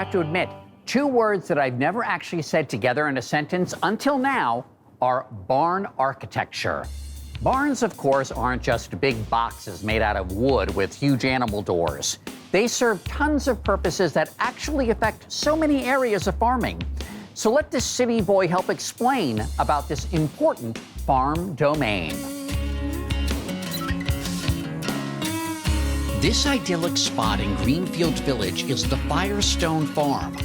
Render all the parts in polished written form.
have to admit, two words that I've never actually said together in a sentence until now are barn architecture. Barns, of course, aren't just big boxes made out of wood with huge animal doors. They serve tons of purposes that actually affect so many areas of farming. So let this city boy help explain about this important farm domain. This idyllic spot in Greenfield Village is the Firestone Farm,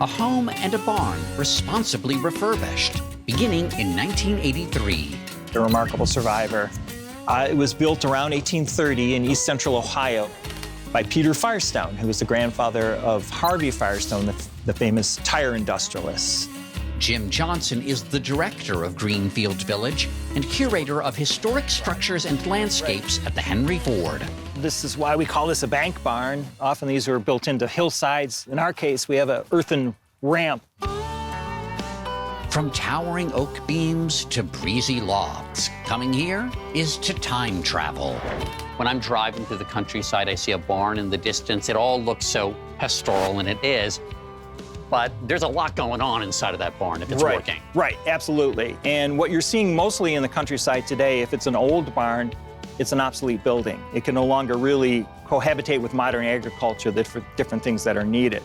a home and a barn responsibly refurbished, beginning in 1983. A remarkable survivor. It was built around 1830 in east central Ohio by Peter Firestone, who was the grandfather of Harvey Firestone, the famous tire industrialist. Jim Johnson is the director of Greenfield Village and curator of historic structures and landscapes at the Henry Ford. This is why we call this a bank barn. Often these are built into hillsides. In our case, we have an earthen ramp. From towering oak beams to breezy lofts, coming here is to time travel. When I'm driving through the countryside, I see a barn in the distance. It all looks so pastoral, and it is. But there's a lot going on inside of that barn if it's working. Right, absolutely. And what you're seeing mostly in the countryside today, if it's an old barn, it's an obsolete building. It can no longer really cohabitate with modern agriculture for different things that are needed.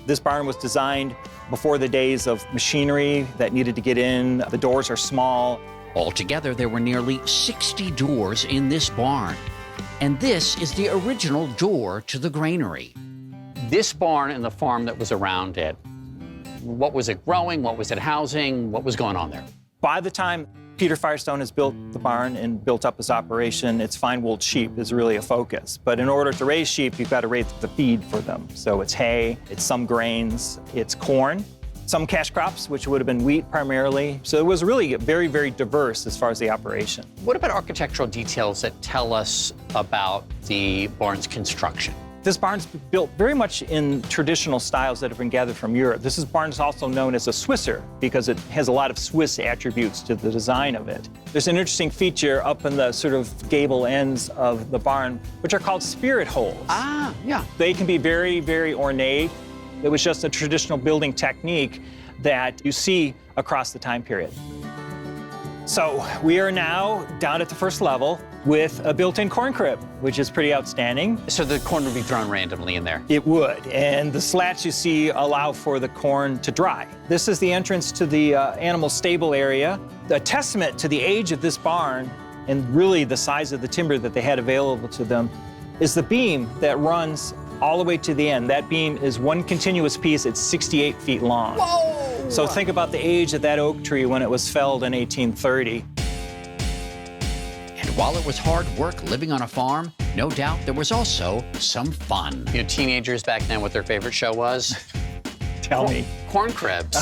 This barn was designed before the days of machinery that needed to get in. The doors are small. Altogether, there were nearly 60 doors in this barn. And this is the original door to the granary. This barn and the farm that was around it, what was it growing? What was it housing? What was going on there? By the time Peter Firestone has built the barn and built up his operation, it's fine-wooled sheep is really a focus. But in order to raise sheep, you've got to raise the feed for them. So it's hay, it's some grains, it's corn, some cash crops, which would have been wheat primarily. So it was really very, very diverse as far as the operation. What about architectural details that tell us about the barn's construction? This barn's built very much in traditional styles that have been gathered from Europe. This barn is also known as a Swisser because it has a lot of Swiss attributes to the design of it. There's an interesting feature up in the sort of gable ends of the barn, which are called spirit holes. Ah, yeah. They can be very, very ornate. It was just a traditional building technique that you see across the time period. So we are now down at the first level with a built-in corn crib, which is pretty outstanding. So the corn would be thrown randomly in there? It would, and the slats you see allow for the corn to dry. This is the entrance to the animal stable area. A testament to the age of this barn and really the size of the timber that they had available to them is the beam that runs all the way to the end. That beam is one continuous piece. It's 68 feet long. Whoa! So think about the age of that oak tree when it was felled in 1830. And while it was hard work living on a farm, no doubt there was also some fun. You know, teenagers back then, what their favorite show was? Tell me. Corn cribs.